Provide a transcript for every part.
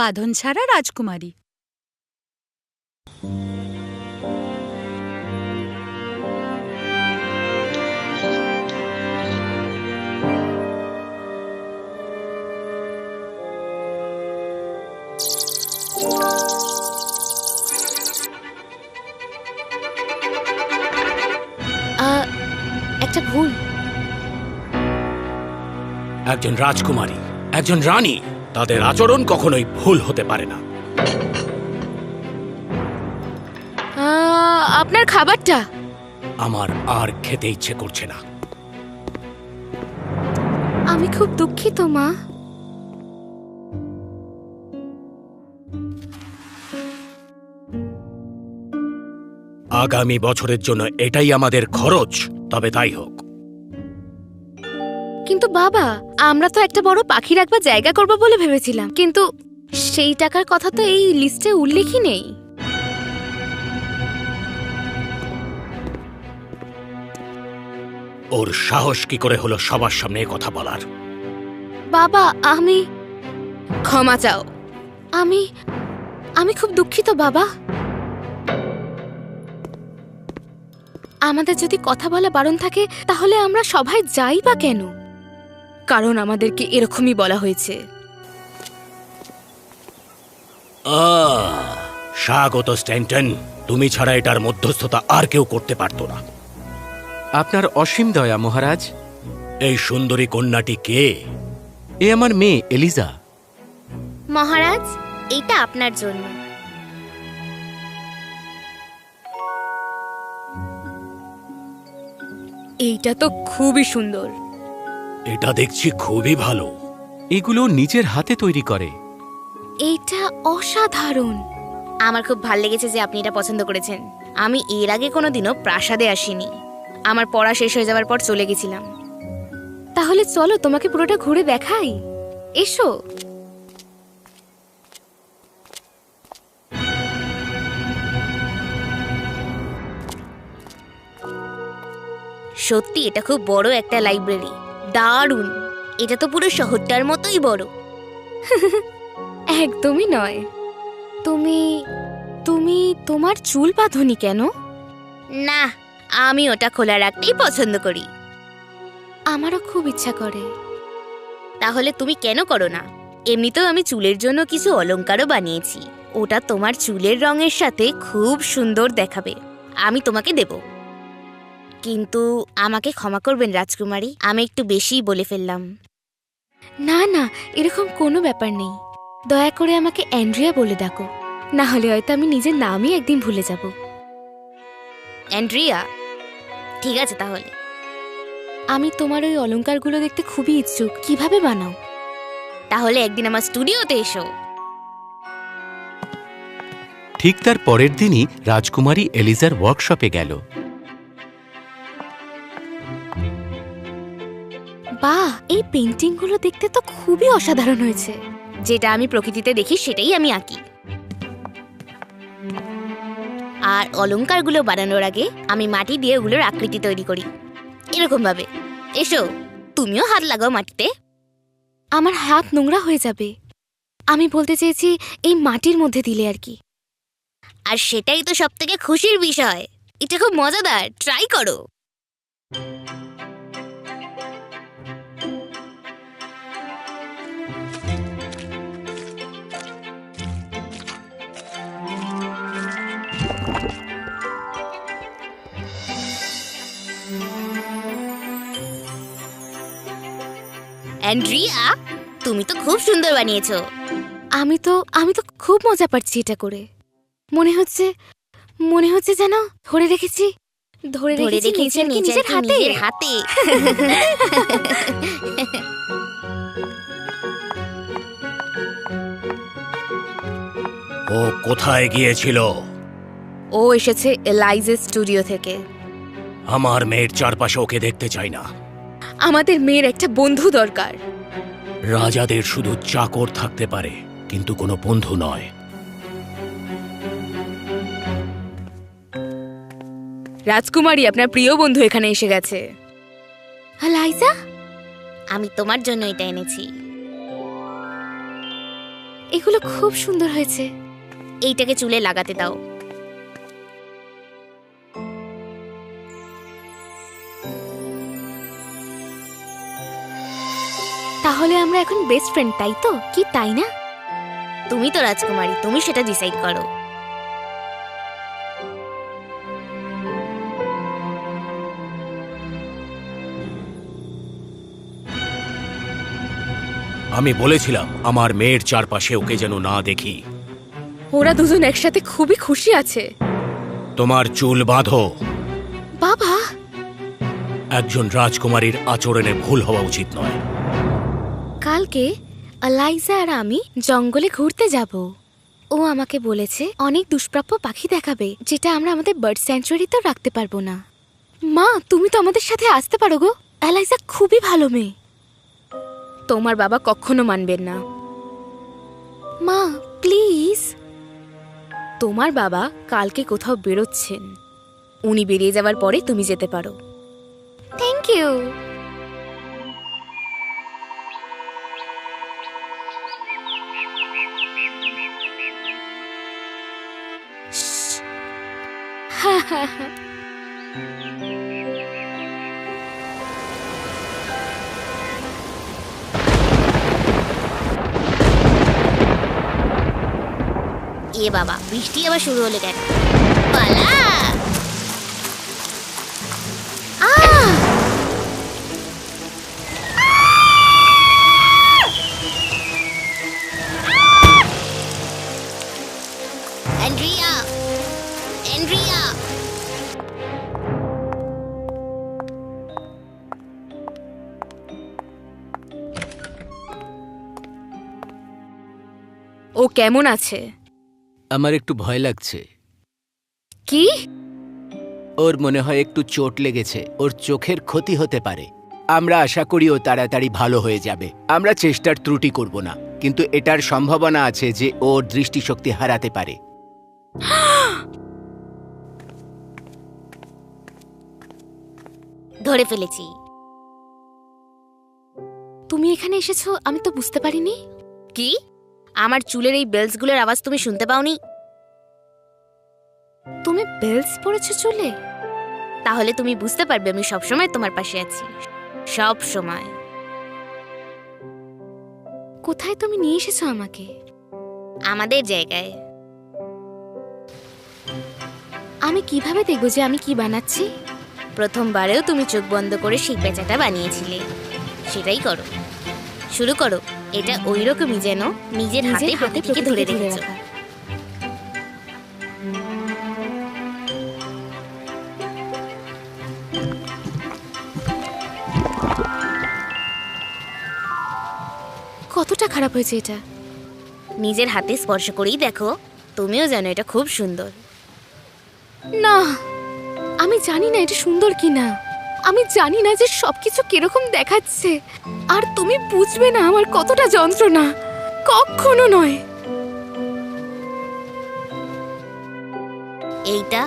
বাঁধন ছাড়া রাজকুমারী। একটা ভুল। একজন রাজকুমারী, একজন রানী, তাদের আচরণ কখনোই ভুল হতে পারে না। আপনার খাবারটা আমার আর খেতে ইচ্ছে করছে না। আমি খুব দুঃখিত মা। আগামী বছরের জন্য এটাই আমাদের খরচ, তবে তাই হোক। কিন্তু বাবা, আমরা তো একটা বড় পাখি রাখবার জায়গা করব বলে ভেবেছিলাম, কিন্তু সেই টাকার কথা তো এই লিস্টে উল্লেখই নেই। ওর সাহস কি করে হলো সবার সামনে কথা বলার? বাবা, আমি ক্ষমা চাও। আমি আমি খুব দুঃখিত বাবা। আমাদের যদি কথা বলা বারণ থাকে তাহলে আমরা সবাই যাই বা কেন? কারণ আমাদেরকে এরকমই বলা হয়েছে। স্বাগত স্ট্যান্টন, তুমি ছাড়া এটার মধ্যস্থতা আর কেউ করতে পারত না। আপনার অসীম দয়া মহারাজ। এই সুন্দরী কন্যাটি কে? এ আমার মেয়ে এলিজা। মহারাজ, এটা আপনার জন্য। এইটা তো খুবই সুন্দর। এটা দেখছি খুবই ভালো। এগুলো নিজের হাতে তৈরি করে। এইটা অসাধারণ। আমার খুব ভালো লেগেছে যে আপনি এটা পছন্দ করেছেন। আমি এর আগে কোনোদিনও প্রাসাদে আসিনি। আমার পড়া শেষ হয়ে যাওয়ার পর চলে গেছিলাম। তাহলে চলো তোমাকে পুরোটা ঘুরে দেখাই। এসো। সত্যি এটা খুব বড় একটা লাইব্রেরি। দারুণ। এটা তো পুরো শহরটার মতোই বড়। একদমই নয়। তুমি তুমি তোমার চুল বাঁধনি কেন? না, আমি ওটা খোলা রাখতেই পছন্দ করি। আমারও খুব ইচ্ছা করে। তাহলে তুমি কেন করো না? এমনিতেও আমি চুলের জন্য কিছু অলংকারও বানিয়েছি। ওটা তোমার চুলের রঙের সাথে খুব সুন্দর দেখাবে। আমি তোমাকে দেব। কিন্তু আমাকে ক্ষমা করবেন রাজকুমারী, আমি একটু বেশিই বলে ফেললাম। না না, এরকম কোনো ব্যাপার নেই। দয়া করে আমাকে অ্যান্ড্রিয়া বলে ডাকো, না হলে হয়তো আমি নিজের নামই একদিন ভুলে যাব। অ্যান্ড্রিয়া, ঠিক আছে তাহলে। আমি তোমার ওই অলংকারগুলো দেখতে খুবই ইচ্ছুক। কিভাবে বানাও? তাহলে একদিন আমার স্টুডিওতে এসো। ঠিক তার পরের দিনই রাজকুমারী এলিজার ওয়ার্কশপে গেল। বাহ, এই পেইন্টিংগুলো দেখতে তো খুবই অসাধারণ হয়েছে। যেটা আমি প্রকৃতিতে দেখি সেটাই আমি আঁকি। আর অলংকারগুলো বানানোর আগে আমি মাটি দিয়ে ওগুলোর আকৃতি তৈরি করি, এরকম ভাবে। এসো, তুমিও হাত লাগাও মাটিতে। আমার হাত নোংরা হয়ে যাবে। আমি বলতে চেয়েছি এই মাটির মধ্যে দিলে আর কি। আর সেটাই তো সবথেকে খুশির বিষয়। এটা খুব মজাদার, ট্রাই করো। অ্যান্ড্রিয়া, তুমি তো খুব সুন্দর বানিয়েছো। আমি তো খুব মজা পাচ্ছি এটা করে। মনে হচ্ছে যেন ধরে রেখেছি নিজের হাতে। ও কোথায় গিয়েছিল? ও এসেছে এলাইজের স্টুডিও থেকে। আমার মেয়ের চারপাশে ওকে দেখতে চাই না। আমাদের মেয়ের একটা বন্ধু দরকার। রাজাদের শুধু চাকর থাকতে পারে, কিন্তু কোনো বন্ধু নয়। রাজকুমারী, আপনার প্রিয় বন্ধু এখানে এসে গেছে। লাইজা, আমি তোমার জন্য এটা এনেছি। এগুলো খুব সুন্দর হয়েছে। এইটাকে চুলে লাগাতে দাও। তাহলে আমরা এখন বেস্ট ফ্রেন্ড, তাই তো? কি তাই না? তুমি তো রাজকুমারী, তুমি সেটা ডিসাইড করো। আমি বলেছিলাম আমার মেয়ের চারপাশে ওকে যেন না দেখি। ওরা দুজন একসাথে খুবই খুশি আছে। তোমার চুল বাঁধো। বাবা, একজন রাজকুমারীর আচরণে ভুল হওয়া উচিত নয়। কালকে এলাইজা আর আমি জঙ্গলে ঘুরতে যাব। ও আমাকে বলেছে অনেক দুষ্প্রাপ্য পাখি দেখাবে, যেটা আমরা আমাদের বার্ড স্যাংচুয়ারিতেও রাখতে পারবো না। মা, তুমি তো আমাদের সাথে আসতে পারো গো। এলাইজা খুবই ভালো মেয়ে। তোমার বাবা কখনো মানবেন না। মা প্লিজ। তোমার বাবা কালকে কোথাও বেরোচ্ছেন। উনি বেরিয়ে যাওয়ার পরে তুমি যেতে পারো। Thank you. এ বাবা, বৃষ্টি আবার শুরু হলো কেন? পালা! Andrea, Andrea! ও কেমন আছে? আমার একটু ভয় লাগছে। কি? ওর মনে হয় একটু চোট লেগেছে, ওর চোখের ক্ষতি হতে পারে। আমরা আশা করি ও তাড়াতাড়ি ভালো হয়ে যাবে। আমরা চেষ্টার ত্রুটি করব না, কিন্তু এটার সম্ভাবনা আছে যে ওর দৃষ্টিশক্তি হারাতে পারে। ধরে ফেলেছি। তুমি এখানে এসেছো আমি তো বুঝতে পারিনি। কি? আমার চুলের এই বেলসগুলোর আওয়াজ তুমি শুনতে পাওনি? তুমি বেলস পরেছো চুলে? তাহলে তুমি বুঝতে পারবে আমি সবসময় তোমার পাশে আছি, সব সময়। কোথায় তুমি নিয়ে এসেছো আমাকে? আমাদের জায়গায়। আমি কিভাবে দেখবো যে আমি কি বানাচ্ছি? প্রথমবারেও তুমি চোখ বন্ধ করে সেই পেঁচাটা বানিয়েছিলে, সেটাই করো। শুরু করো। এটা ওই রকমই যেন নিজের হাতে প্রকৃতিকে ধরে রেখেছো। কতটা খারাপ হয়েছে এটা? নিজের হাতে স্পর্শ করেই দেখো, তুমিও জানো এটা খুব সুন্দর। না, আমি জানি না এটা সুন্দর কিনা। আমি জানি না যে সবকিছু কিরকম দেখাচ্ছে। আর তুমি বুঝবে না আমার কতটা যন্ত্রণা। কখনো নয়। এইটা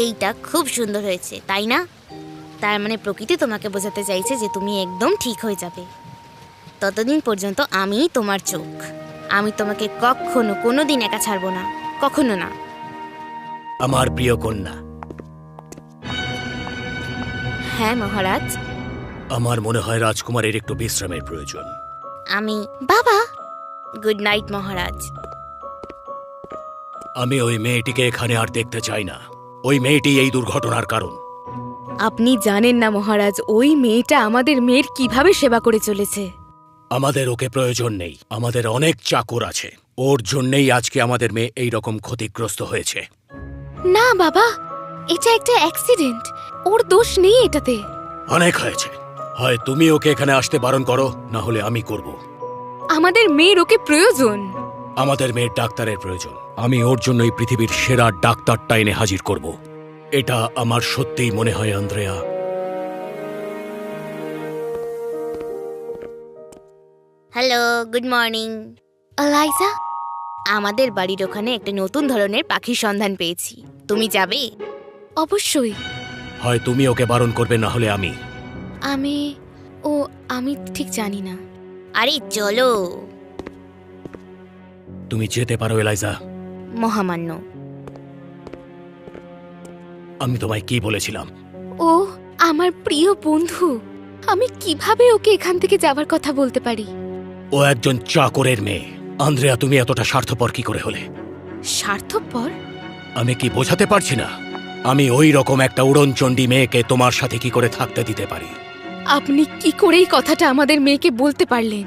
এইটা খুব সুন্দর হয়েছে, তাই না? তার মানে প্রকৃতি তোমাকে বোঝাতে চাইছে যে তুমি একদম ঠিক হয়ে যাবে। ততদিন পর্যন্ত আমিই তোমার চোখ। আমি তোমাকে কখনো কোনোদিন একা ছাড়বো না, কখনো না। আমার প্রিয় কন্যা। হ্যাঁ মহারাজ। আমার মনে হয় রাজকুমারের একটু বিশ্রামের প্রয়োজন। আমি বাবা। গুড নাইট মহারাজ। আমি ওই মেয়েটিকে এখানে আর দেখতে চাই না। ওই মেয়েটি এই দুর্ঘটনার কারণ। আপনি জানেন না মহারাজ, ওই মেয়েটা আমাদের মেয়ের কিভাবে সেবা করে চলেছে। আমাদের ওকে প্রয়োজন নেই। আমাদের অনেক চাকর আছে। ওর জন্যই আজকে আমাদের মেয়ে এই রকম ক্ষতিগ্রস্ত হয়েছে। না বাবা, এটা একটা অ্যাক্সিডেন্ট। ওর দোষ নেই এটাতে। অনেক হয়েছে। হয় তুমি ওকে এখানে আসতে বারণ করো, না হলে আমি করব। আমাদের মেয়ের ওকে প্রয়োজন। আমাদের মেয়ের ডাক্তারের প্রয়োজন। আমি ওর জন্য এই পৃথিবীর সেরা ডাক্তারটা এনে হাজির করব। এটা আমার সত্যিই মনে হয় Andrea. Hello, good morning. ELISA, আমাদের বাড়ির ওখানে একটা নতুন ধরনের পাখির সন্ধান পেয়েছি। তুমি যাবে? অবশ্যই। হয় তুমি ওকে বারণ করবে, না হলে আমি। আমি ঠিক জানি না। আরে চলো। তুমি যেতে পারো এলাইজা। মহামান্য। আমি তোমায় কি বলেছিলাম? ও আমার প্রিয় বন্ধু, আমি কিভাবে ওকে এখান থেকে যাবার কথা বলতে পারি? ও একজন চাকরের মেয়ে। আন্দ্রেয়া, তুমি এতটা স্বার্থপর কি করে হলে? স্বার্থপর? আমি কি বোঝাতে পারছি না? আমি ওই রকম একটা উড়নচণ্ডী মেয়েকে তোমার সাথে কি করে থাকতে দিতে পারি? আপনি কি করে এই কথাটা আমাদের মেয়েকে বলতে পারলেন?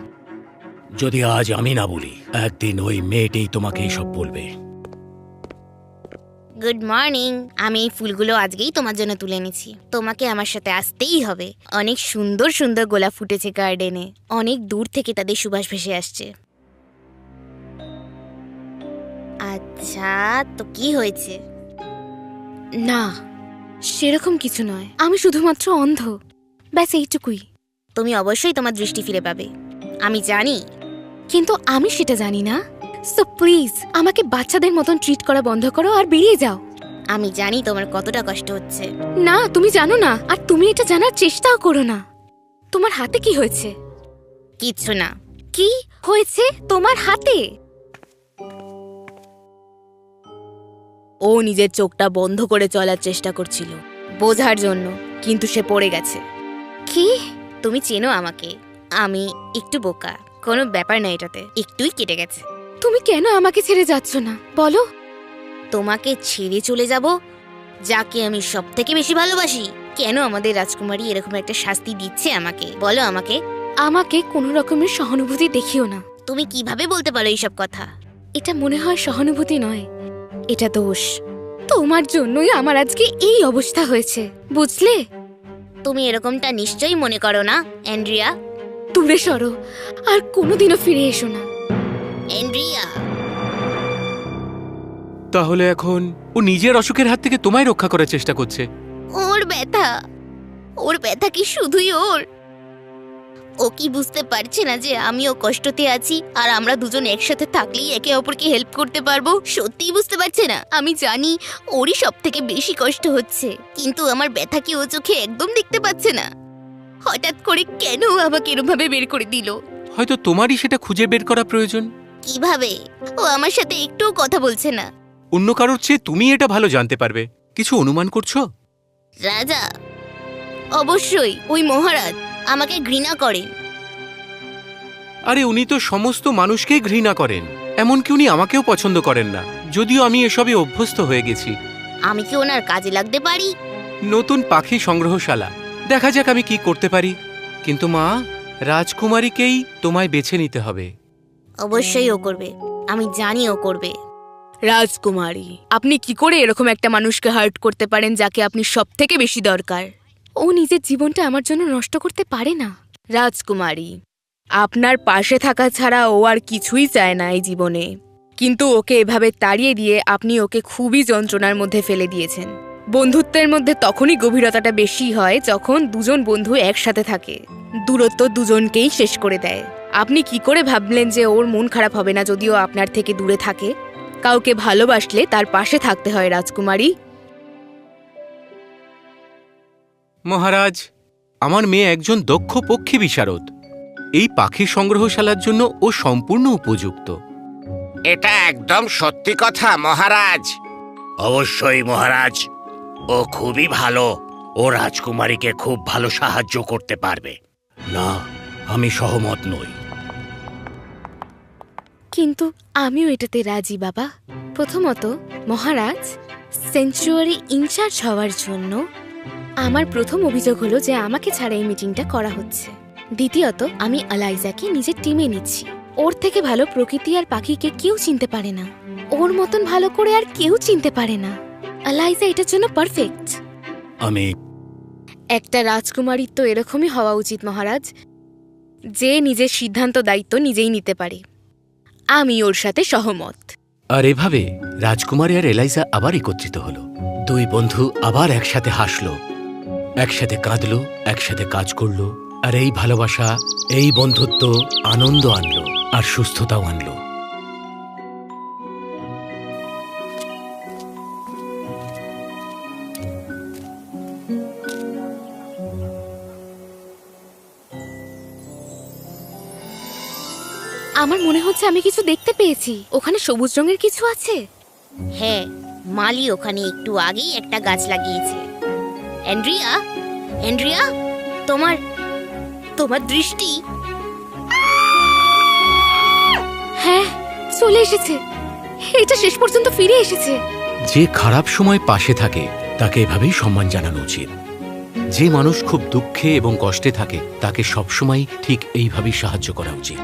যদি আজ আমি না বলি, একদিন ওই মেয়েটাই তোমাকে এইসব বলবে। Good morning. আমি এই ফুলগুলো আজকেই তোমার জন্য তুলে এনেছি। তোমাকে আমার সাথে আসতেই হবে। অনেক সুন্দর সুন্দর গোলাপ ফুটেছে গার্ডেনে। অনেক দূর থেকে তাদের সুবাস ভেসে আসছে। আচ্ছা, তো কি হয়েছে? না, সেরকম কিছু নয়। আমি শুধুমাত্র অন্ধ, ব্যাস এইটুকুই। তুমি অবশ্যই তোমার দৃষ্টি ফিরে পাবে, আমি জানি। কিন্তু আমি সেটা জানি না। সো প্লিজ আমাকে বাচ্চাদের মতন ট্রিট করা বন্ধ করো আর বেরিয়ে যাও। আমি জানি তোমার কতটা কষ্ট হচ্ছে। না, তুমি জানো না, আর তুমি এটা জানার চেষ্টাও করো না। তোমার হাতে কি হয়েছে? কিচ্ছু না। কি হয়েছে তোমার হাতে? ও নিজের চোখটা বন্ধ করে চলার চেষ্টা করছিল বোঝার জন্য, কিন্তু সে পড়ে গেছে। কি? তুমি চেনো আমাকে, আমি একটু বোকা। কোনো ব্যাপার না, এটাতে একটুই কেটে গেছে। তুমি কেন আমাকে ছেড়ে যাচ্ছ না বলো? তোমাকে ছেড়ে চলে যাব যাকে আমি সব থেকে বেশি ভালোবাসি? কেন আমাদের রাজকুমারী এরকম একটা শাস্তি দিচ্ছে আমাকে? বলো আমাকে। আমাকে কোনো রকমের সহানুভূতি দেখিও না। তুমি কিভাবে বলতে পারো এইসব কথা? এটা মনে হয় সহানুভূতি নয়, এটা দোষ। তোমার জন্যই আমার আজকে এই অবস্থা হয়েছে, বুঝলে? তুমি এরকমটা নিশ্চয়ই মনে করো না অ্যান্ড্রিয়া। দূরে সরো, আর কোনোদিনও ফিরে এসো না। অ্যান্ড্রিয়া। তাহলে এখন ও নিজের অসুখের হাত থেকে তোমায় রক্ষা করার চেষ্টা করছে। ওর ব্যথা কি শুধুই ওর? ও কি বুঝতে পারছে না যে আমিও কষ্টতে আছি, আর আমরা দুজন একসাথে থাকলেই একে অপরকে হেল্প করতে পারবো? সত্যিই বুঝতে পারছে না? আমি জানি ওরই সব থেকে বেশি কষ্ট হচ্ছে, কিন্তু আমার ব্যথা কি ও চোখে একদম দেখতে পাচ্ছে না? হঠাৎ করে কেন আমাকে এরকমভাবে বের করে দিল? হয়তো তোমারই সেটা খুঁজে বের করা প্রয়োজন। কিভাবে? ও আমার সাথে একটুও কথা বলছে না। অন্য কারোর চেয়ে তুমি এটা ভালো জানতে পারবে। কিছু অনুমান করছো? রাজা, অবশ্যই ওই মহারাজ আমাকে ঘৃণা করেন। আরে উনি তো সমস্ত মানুষকেই ঘৃণা করেন, এমনকি উনি আমাকেও পছন্দ করেন না, যদিও আমি এসবে অভ্যস্ত হয়ে গেছি। আমি কি ওনার কাজে লাগতে পারি? নতুন পাখি সংগ্রহশালা, দেখা যাক আমি কি করতে পারি। কিন্তু মা, রাজকুমারীকেই তোমায় বেছে নিতে হবে। অবশ্যই ও করবে, আমি জানি ও করবে। রাজকুমারী, আপনি কি করে এরকম একটা মানুষকে হার্ট করতে পারেন যাকে আপনি সব থেকে বেশি দরকার? ও নিজের জীবনটা আমার জন্য নষ্ট করতে পারে না। রাজকুমারী, আপনার পাশে থাকা ছাড়া ও আর কিছুই চায় না এই জীবনে, কিন্তু ওকে এভাবে তাড়িয়ে দিয়ে আপনি ওকে খুবই যন্ত্রণার মধ্যে ফেলে দিয়েছেন। বন্ধুত্বের মধ্যে তখনই গভীরতাটা বেশি হয় যখন দুজন বন্ধু একসাথে থাকে। দূরত্ব দুজনকেই শেষ করে দেয়। আপনি কি করে ভাবলেন যে ওর মন খারাপ হবে না যদিও আপনার থেকে দূরে থাকে? কাউকে ভালোবাসলে তার পাশে থাকতে হয় রাজকুমারী। মহারাজ, আমার মেয়ে একজন দক্ষ পক্ষী বিশারদ। এই পাখি সংগ্রহশালার জন্য ও সম্পূর্ণ উপযুক্ত। এটা একদম সত্যি কথা মহারাজ। অবশ্যই মহারাজ, ও খুবই ভালো। ও রাজকুমারীকে খুব ভালো সাহায্য করতে পারবে। না, আমি সহমত নই। কিন্তু আমিও এটাতে রাজি বাবা। প্রথমত মহারাজ, সেঞ্চুয়ারি ইনচার্জ হওয়ার জন্য আমার প্রথম অভিযোগ হলো যে আমাকে ছাড়া এই মিটিংটা করা হচ্ছে। দ্বিতীয়ত, আমি এলাইজাকে নিজের টিমে নিচ্ছি। ওর থেকে ভালো প্রকৃতি আর পাখিকে কেউ চিনতে পারে না। ওর মতন ভালো করে আর কেউ চিনতে পারে না। এলাইজা এটার জন্য পারফেক্ট। আমি একটা রাজকুমারীর তো এরকমই হওয়া উচিত মহারাজ, যে নিজের সিদ্ধান্ত দায়িত্ব নিজেই নিতে পারে। আমি ওর সাথে সহমত। আর এভাবে রাজকুমারী আর এলাইজা আবার একত্রিত হলো। দুই বন্ধু আবার একসাথে হাসলো, একসাথে কাঁদলো, একসাথে কাজ করলো। আর এই ভালোবাসা, এই বন্ধুত্ব আনন্দ আনলো আর সুস্থতাও আনলো। আমার মনে হচ্ছে আমি কিছু দেখতে পেয়েছি। ওখানে সবুজ রঙের কিছু আছে। হ্যাঁ, মালি ওখানে একটু আগেই একটা গাছ লাগিয়েছে। অ্যান্ড্রিয়া, অ্যান্ড্রিয়া, তোমার তোমার দৃষ্টি। হ্যাঁ, চলে এসেছে। এটা শেষ পর্যন্ত ফিরে এসেছে। যে খারাপ সময় পাশে থাকে তাকে এভাবেই সম্মান জানানো উচিত। যে মানুষ খুব দুঃখে এবং কষ্টে থাকে তাকে সবসময় ঠিক এইভাবেই সাহায্য করা উচিত।